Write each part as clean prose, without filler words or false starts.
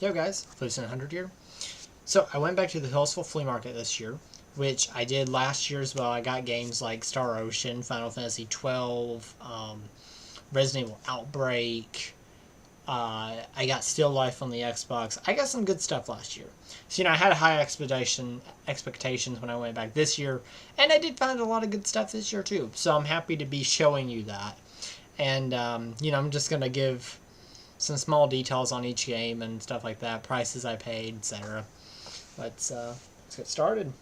Yo guys, Flea100 here. So I went back to the Hillsville Flea Market this year, which I did last year as well. I got games like Star Ocean, Final Fantasy 12, Resident Evil Outbreak. I got Still Life on the Xbox. I got some good stuff last year. So, I had high expectations when I went back this year, and I did find a lot of good stuff this year too. So I'm happy to be showing you that. And, I'm just going to give some small details on each game and stuff like that, prices I paid, etc. Let's get started.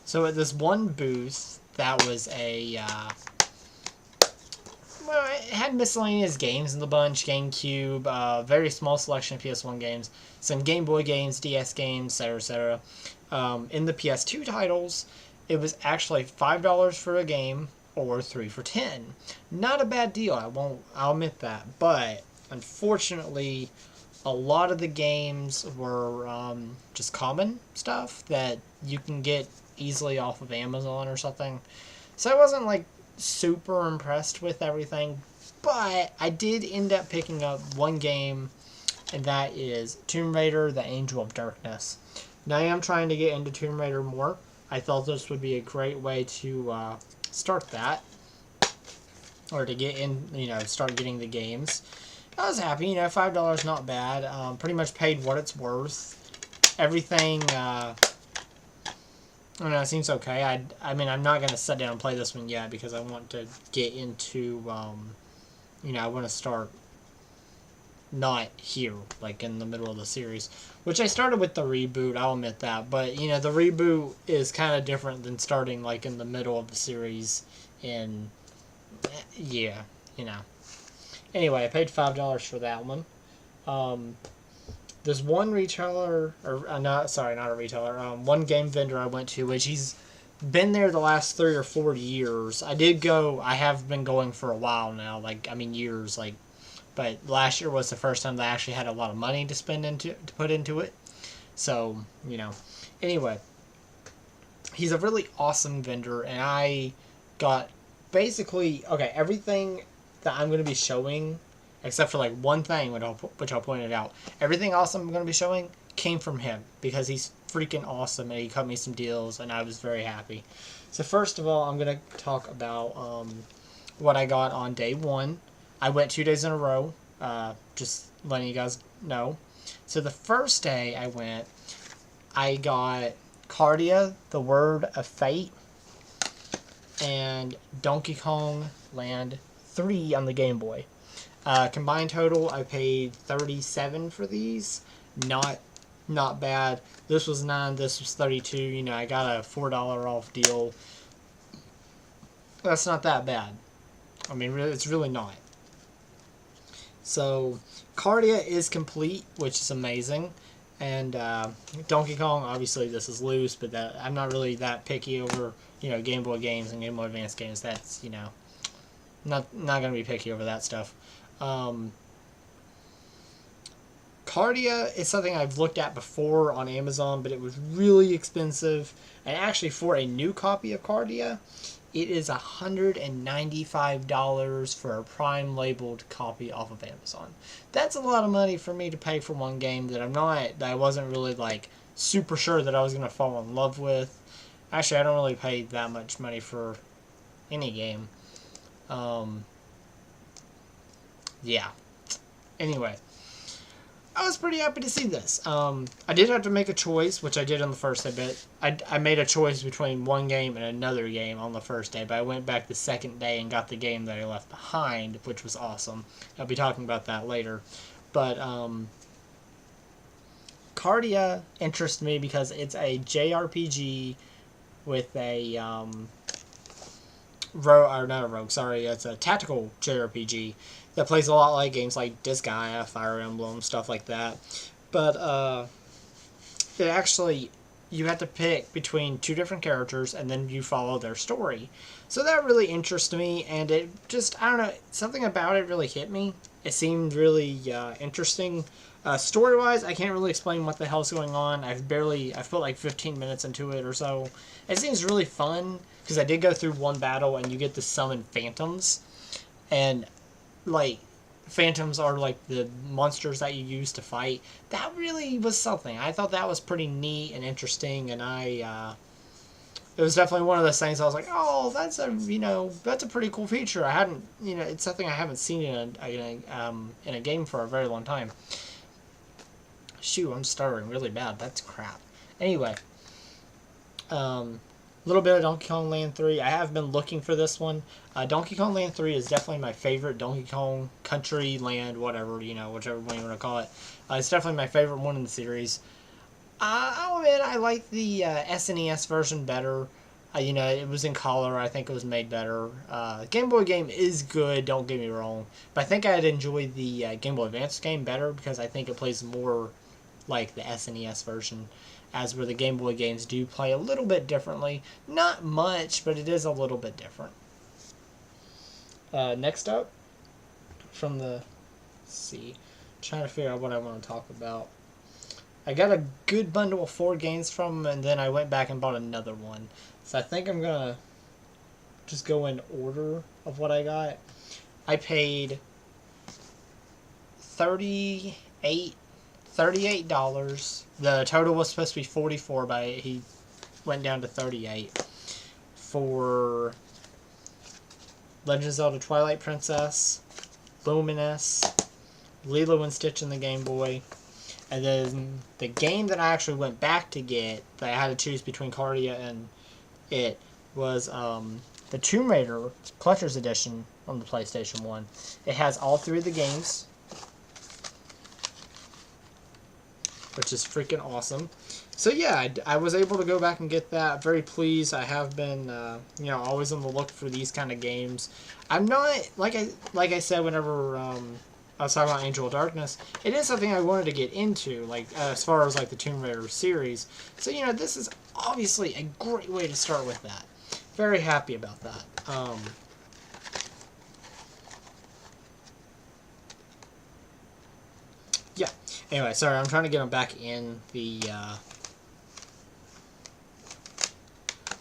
So at this one booth, that was well, it had miscellaneous games in the bunch, GameCube, very small selection of PS1 games, some Game Boy games, DS games, etc., etc. In the PS2 titles, it was actually $5 for a game, or 3 for $10. Not a bad deal, I'll admit that. But unfortunately, a lot of the games were just common stuff that you can get easily off of Amazon or something. So I wasn't like super impressed with everything, but I did end up picking up one game, and that is Tomb Raider: The Angel of Darkness. Now I am trying to get into Tomb Raider more. I thought this would be a great way to start that, or to get in, start getting the games. I was happy, $5 not bad. Pretty much paid what it's worth. Everything, it seems okay. I mean, I'm not going to sit down and play this one yet because I want to get into, I want to start not here, like in the middle of the series. Which I started with the reboot, I'll admit that. But, the reboot is kind of different than starting, like, in the middle of the series. And, yeah, Anyway, I paid $5 for that one. There's one retailer, or not a retailer, one game vendor I went to, which he's been there the last 3 or 4 years. I have been going for a while now, years, but last year was the first time that I actually had a lot of money to put into it. So, anyway, he's a really awesome vendor, and I got basically, everything that I'm going to be showing, except for one thing, which I'll point it out. Everything else I'm going to be showing came from him, because he's freaking awesome, and he cut me some deals, and I was very happy. So first of all, I'm going to talk about what I got on day one. I went 2 days in a row, just letting you guys know. So the first day I went, I got Cardia, The Word of Fate, and Donkey Kong Land 3 on the Game Boy. Combined total, I paid $37 for these. Not bad. This was $9, this was $32. I got a $4 off deal. That's not that bad. I mean, really, it's really not. So, Cardia is complete, which is amazing. And Donkey Kong, obviously this is loose, but I'm not really that picky over, Game Boy games and Game Boy Advance games. That's, not going to be picky over that stuff. Cardia is something I've looked at before on Amazon, but it was really expensive. And actually, for a new copy of Cardia, it is $195 for a Prime labeled copy off of Amazon. That's a lot of money for me to pay for one game that I wasn't really super sure that I was going to fall in love with. Actually, I don't really pay that much money for any game. Yeah. Anyway, I was pretty happy to see this. I did have to make a choice, which I did on the first day, but I made a choice between one game and another game on the first day, but I went back the second day and got the game that I left behind, which was awesome. I'll be talking about that later. But, Cardia interests me because it's a JRPG with a, it's a tactical JRPG that plays a lot like games like Disgaea, Fire Emblem, stuff like that. But, it actually, you have to pick between 2 different characters, and then you follow their story. So that really interests me, and it just, I don't know, something about it really hit me. It seemed really interesting. Story-wise, I can't really explain what the hell's going on. I've put like 15 minutes into it or so. It seems really fun, because I did go through one battle, and you get to summon phantoms. And, phantoms are like the monsters that you use to fight. That really was something. I thought that was pretty neat and interesting, and it was definitely one of those things I was like, oh, that's a pretty cool feature. I hadn't, it's something I haven't seen in a game for a very long time. Shoot, I'm stuttering really bad. That's crap. Anyway, little bit of Donkey Kong Land 3. I have been looking for this one. Donkey Kong Land 3 is definitely my favorite Donkey Kong Country Land, whatever, whichever one you want to call it. It's definitely my favorite one in the series. I'll admit I like the SNES version better. It was in color. I think it was made better. Game Boy game is good, don't get me wrong. But I think I'd enjoy the Game Boy Advance game better because I think it plays more like the SNES version, as where the Game Boy games do play a little bit differently. Not much, but it is a little bit different. Next up, from the... Let's see. Trying to figure out what I want to talk about. I got a good bundle of 4 games from them, and then I went back and bought another one. So I think I'm going to just go in order of what I got. I paid $38. The total was supposed to be $44, but he went down to $38 for Legend of Zelda Twilight Princess, Luminous, Lilo and Stitch in the Game Boy, and then the game that I actually went back to get, that I had to choose between Cardia and it, was the Tomb Raider Collector's Edition on the PlayStation 1. It has all 3 of the games, which is freaking awesome. So yeah, I was able to go back and get that. Very pleased. I have been, always on the look for these kind of games. I'm not, like I said whenever I was talking about Angel of Darkness, it is something I wanted to get into, like as far as like the Tomb Raider series. So this is obviously a great way to start with that. Very happy about that. Yeah. Anyway, sorry, I'm trying to get them back in the,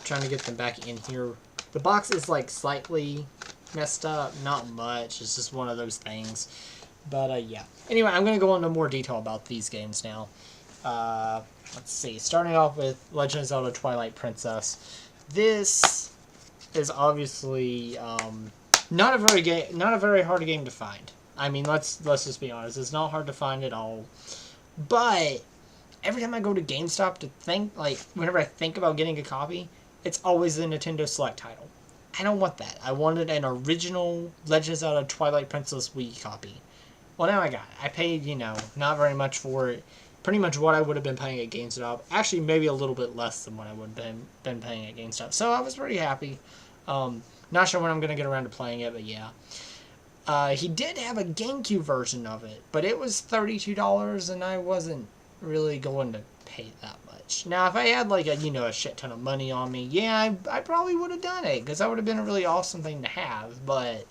trying to get them back in here. The box is like slightly messed up, not much, it's just one of those things. But yeah. Anyway, I'm going to go into more detail about these games now. Let's see, starting off with Legend of Zelda Twilight Princess. This is obviously not a very hard game to find. I mean, let's just be honest. It's not hard to find at all. But every time I go to GameStop to think, like, whenever I think about getting a copy, it's always the Nintendo Select title. I don't want that. I wanted an original Legend of Zelda Twilight Princess Wii copy. Well, now I got it. I paid, not very much for it. Pretty much what I would have been paying at GameStop. Actually, maybe a little bit less than what I would have been paying at GameStop. So I was pretty happy. Not sure when I'm going to get around to playing it, but yeah. He did have a GameCube version of it, but it was $32, and I wasn't really going to pay that much. Now, if I had, like, a shit ton of money on me, yeah, I probably would have done it, because that would have been a really awesome thing to have, but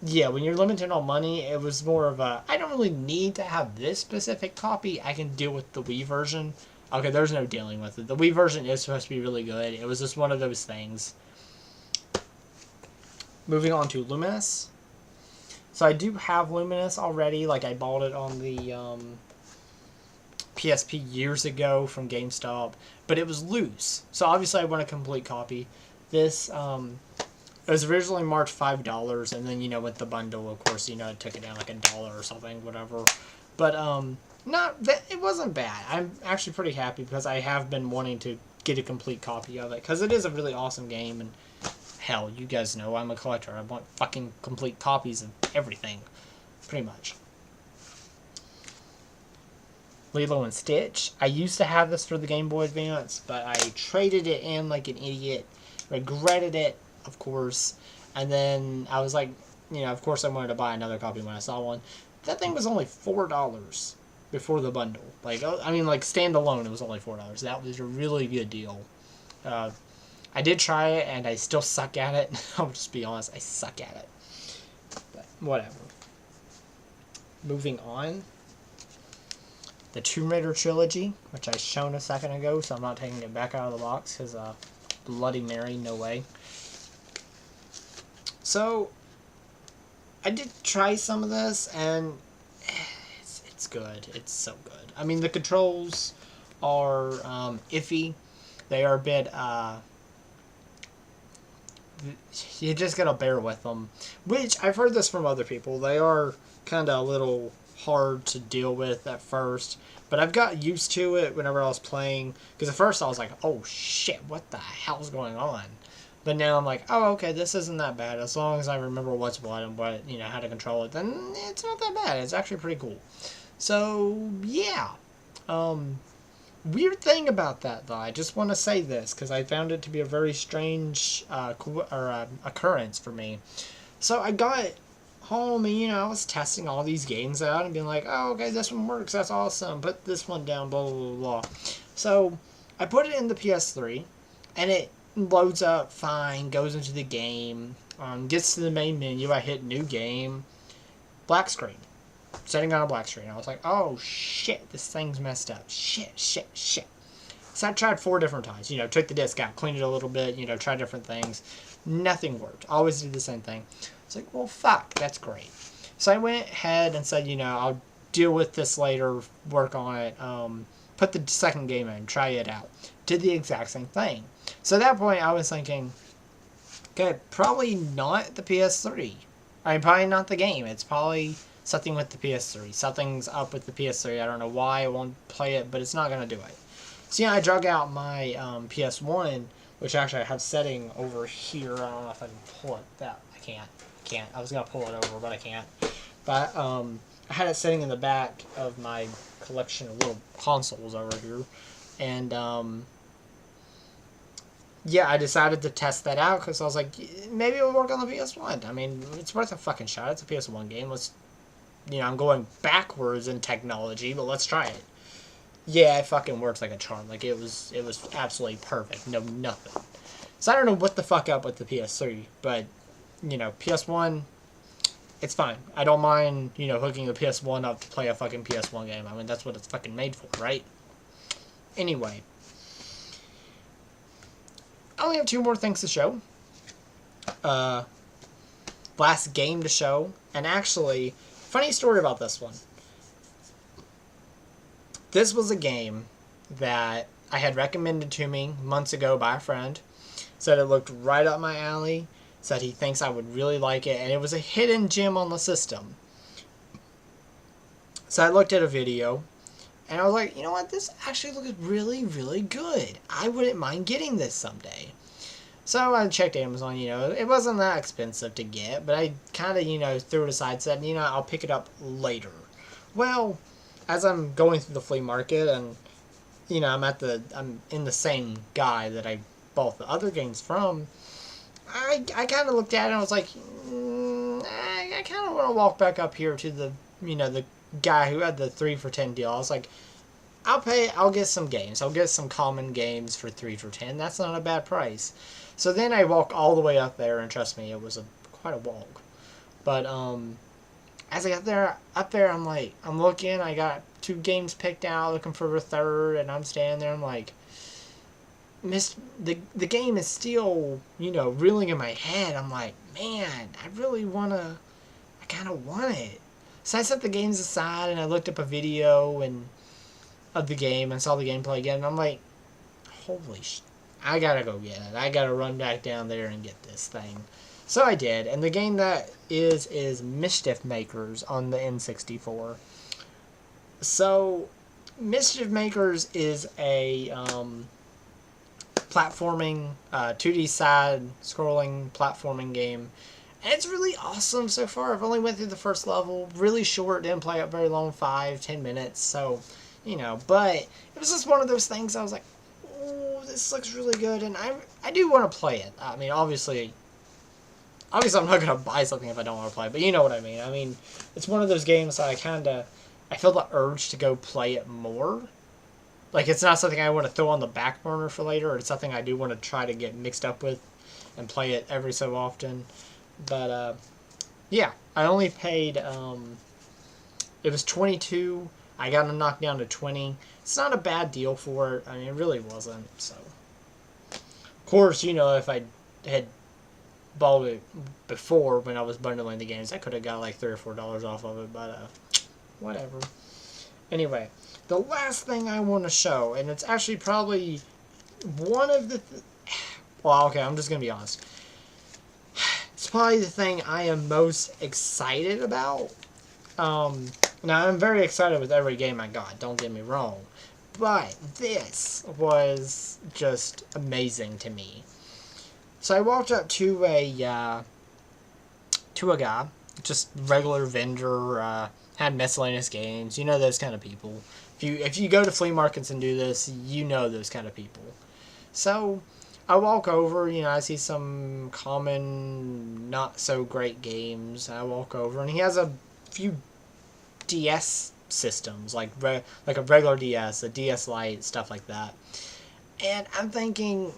yeah, when you're limited on money, it was more of a, I don't really need to have this specific copy, I can deal with the Wii version. Okay, there's no dealing with it. The Wii version is supposed to be really good. It was just one of those things. Moving on to Luminous. So I do have Luminous already. Like, I bought it on the PSP years ago from GameStop. But it was loose. So obviously I want a complete copy. This, it was originally marked $5. And then, with the bundle, of course, it took it down like $1 or something, whatever. But, it wasn't bad. I'm actually pretty happy because I have been wanting to get a complete copy of it. Because it is a really awesome game, and hell, you guys know I'm a collector. I want fucking complete copies of everything. Pretty much. Lilo and Stitch. I used to have this for the Game Boy Advance, but I traded it in like an idiot. Regretted it, of course. And then I was like, of course I wanted to buy another copy when I saw one. That thing was only $4 before the bundle. Like, I mean, like, standalone, it was only $4. That was a really good deal. I did try it, and I still suck at it. I'll just be honest, I suck at it. But whatever. Moving on. The Tomb Raider trilogy, which I shown a second ago, so I'm not taking it back out of the box, because Bloody Mary, no way. So, I did try some of this, and it's good. It's so good. I mean, the controls are iffy. They are a bit, you just gotta bear with them. Which, I've heard this from other people. They are kind of a little hard to deal with at first. But I've got used to it whenever I was playing. Because at first I was like, oh shit, what the hell's going on? But now I'm like, oh, okay, this isn't that bad. As long as I remember what's what and what, how to control it, then it's not that bad. It's actually pretty cool. So, yeah. Weird thing about that, though, I just want to say this, because I found it to be a very strange occurrence for me. So I got home and, I was testing all these games out and being like, oh, okay, this one works, that's awesome, put this one down, blah, blah, blah, blah. So I put it in the PS3, and it loads up fine, goes into the game, gets to the main menu, I hit new game, black screen. Setting on a black screen. I was like, oh shit, this thing's messed up. Shit. So I tried 4 different times. Took the disc out, cleaned it a little bit, tried different things. Nothing worked. Always did the same thing. It's like, well, fuck, that's great. So I went ahead and said, I'll deal with this later, work on it, put the second game in, try it out. Did the exact same thing. So at that point, I was thinking, okay, probably not the PS3. I mean, probably not the game. It's probably something with the PS3. Something's up with the PS3. I don't know why I won't play it, but it's not going to do it. So I drug out my PS1, which actually I have setting over here. I don't know if I can pull it. That I can't. I was going to pull it over, but I can't. But I had it sitting in the back of my collection of little consoles over here. And I decided to test that out because I was like, maybe it'll work on the PS1. I mean, it's worth a fucking shot. It's a PS1 game. I'm going backwards in technology, but let's try it. Yeah, it fucking works like a charm. Like, it was absolutely perfect. No, nothing. So I don't know what the fuck up with the PS3, but, PS1, it's fine. I don't mind, hooking the PS1 up to play a fucking PS1 game. I mean, that's what it's fucking made for, right? Anyway. I only have 2 more things to show. Last game to show, and actually, funny story about this one. This was a game that I had recommended to me months ago by a friend. Said it looked right up my alley. Said he thinks I would really like it. And it was a hidden gem on the system. So I looked at a video. And I was like, you know what? This actually looks really, really good. I wouldn't mind getting this someday. So I checked Amazon, it wasn't that expensive to get, but I kind of, threw it aside, said, I'll pick it up later. Well, as I'm going through the flea market and, I'm in the same guy that I bought the other games from, I kind of looked at it and I was like, I kind of want to walk back up here to the, the guy who had the 3 for $10 deal. I was like, I'll get some games. I'll get some common games for 3 for $10. That's not a bad price. So then I walk all the way up there, and trust me, it was quite a walk. But as I got up there, I'm looking. I got 2 games picked out, looking for a third, and I'm standing there. I'm like, the game is still, reeling in my head. I'm like, man, I kind of want it. So I set the games aside, and I looked up a video of the game and saw the gameplay again, and I'm like, holy shit. I gotta go get it. I gotta run back down there and get this thing. So I did, and the game that is Mischief Makers on the N64. So, Mischief Makers is a platforming, 2D side-scrolling platforming game. And it's really awesome so far. I've only went through the first level. Really short, didn't play it very long, 5-10 minutes. So, but it was just one of those things I was like, oh, this looks really good, and I do want to play it. I mean, obviously I'm not going to buy something if I don't want to play it, but you know what I mean. I mean, it's one of those games that I feel the urge to go play it more. Like, it's not something I want to throw on the back burner for later, or it's something I do want to try to get mixed up with and play it every so often. But, yeah, I only paid, it was $22. I got them knocked down to $20. It's not a bad deal for it. I mean, it really wasn't. So, of course, if I had bought it before when I was bundling the games. I could have got like $3 or $4 off of it, but whatever. Anyway, the last thing I want to show, and it's actually probably one of the... well, okay, I'm just going to be honest. It's probably the thing I am most excited about. Now, I'm very excited with every game I got, don't get me wrong. But this was just amazing to me. So I walked up to a guy, just regular vendor, had miscellaneous games. You know those kind of people. If you go to flea markets and do this, you know those kind of people. So I walk over, I see some common, not so great games. I walk over, and he has a few DS systems, like a regular DS, a DS Lite, stuff like that. And I'm thinking,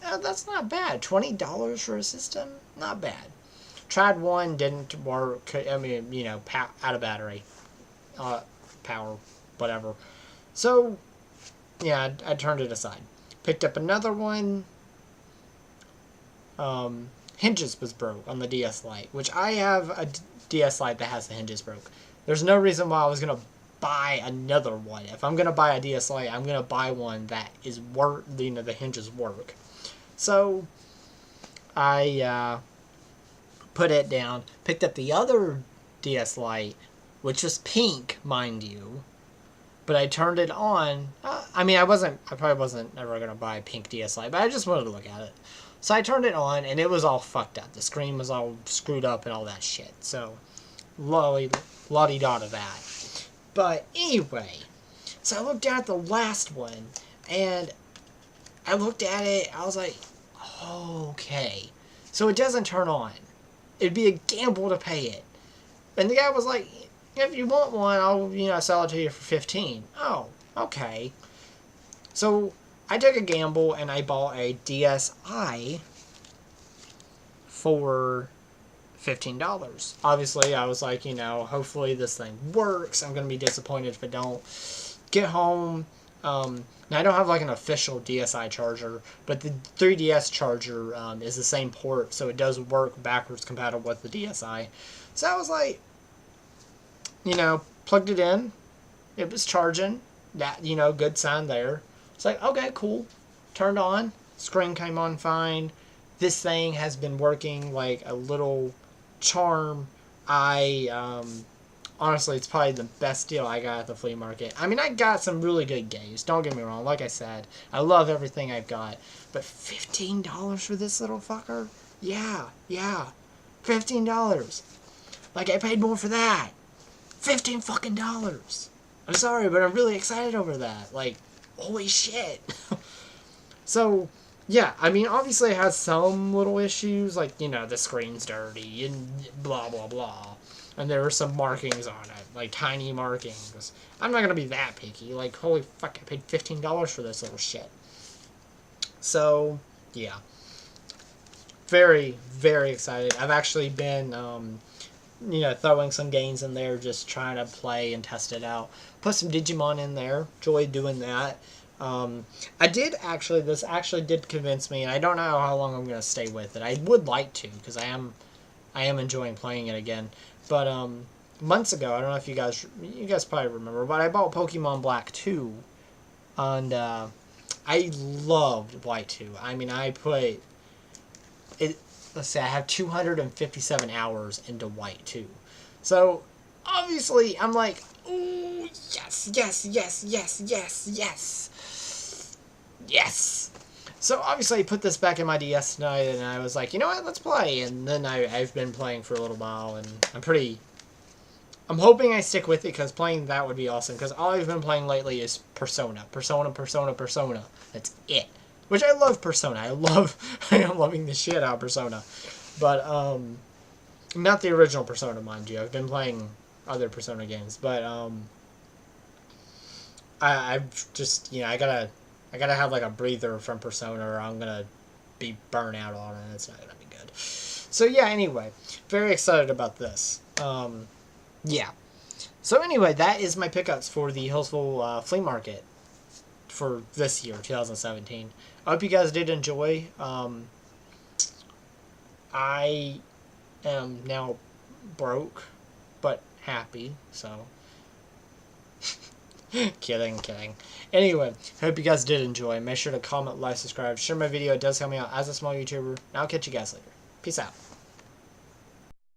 oh, that's not bad. $20 for a system? Not bad. Tried one, didn't work. I mean, out of battery. Power, whatever. So, yeah, I turned it aside. Picked up another one. Hinges was broke on the DS Lite, which I have a DS Lite that has the hinges broke. There's no reason why I was going to buy another one. If I'm going to buy a DS Lite, I'm going to buy one that is the hinges work. So, I put it down, picked up the other DS Lite, which was pink, mind you. But I turned it on. I probably wasn't ever going to buy a pink DS Lite, but I just wanted to look at it. So I turned it on, and it was all fucked up. The screen was all screwed up and all that shit. So, la-di-da to that. But anyway, so I looked down at the last one, and I looked at it, I was like, okay. So it doesn't turn on. It'd be a gamble to pay it. And the guy was like, if you want one, I'll sell it to you for $15. Oh, okay. So I took a gamble, and I bought a DSi for $15. Obviously, I was like, hopefully this thing works. I'm going to be disappointed if it don't. Get home. Now, I don't have like an official DSi charger, but the 3DS charger is the same port, so it does work backwards compatible with the DSi. So I was like, plugged it in. It was charging. That, good sign there. It's like, okay, cool. Turned on. Screen came on fine. This thing has been working like a little charm. Honestly, it's probably the best deal I got at the flea market. I mean, I got some really good games. Don't get me wrong. Like I said, I love everything I've got. But $15 for this little fucker? Yeah. $15. Like, I paid more for that. $15 fucking dollars. I'm sorry, but I'm really excited over that. Like, holy shit. So, yeah, I mean, obviously it has some little issues, like, the screen's dirty and blah, blah, blah. And there were some markings on it, like tiny markings. I'm not going to be that picky. Like, holy fuck, I paid $15 for this little shit. So, yeah. Very, very excited. I've actually been, throwing some games in there, just trying to play and test it out. Put some Digimon in there. Enjoyed doing that. This actually did convince me, and I don't know how long I'm going to stay with it. I would like to, because I am enjoying playing it again. But, months ago, I don't know if you guys probably remember, but I bought Pokemon Black 2, and, I loved White 2. I mean, I put, let's say I have 257 hours into White 2. So, obviously, I'm like, ooh, yes. So, obviously, I put this back in my DS tonight, and I was like, you know what, let's play. And then I've been playing for a little while, and I'm hoping I stick with it, because playing that would be awesome, because all I've been playing lately is Persona. Persona. That's it. Which I love Persona. I am loving the shit out of Persona. But, not the original Persona, mind you. I've been playing other Persona games, but, I've just, I gotta have like a breather from Persona, or I'm gonna be burnt out on it. It's not gonna be good. So yeah, anyway, very excited about this. Yeah. So anyway, that is my pickups for the Hillsville flea market for this year, 2017. I hope you guys did enjoy. I am now broke, but happy, so... kidding. Anyway, hope you guys did enjoy. Make sure to comment, like, subscribe, share my video. It does help me out as a small YouTuber. And I'll catch you guys later. Peace out.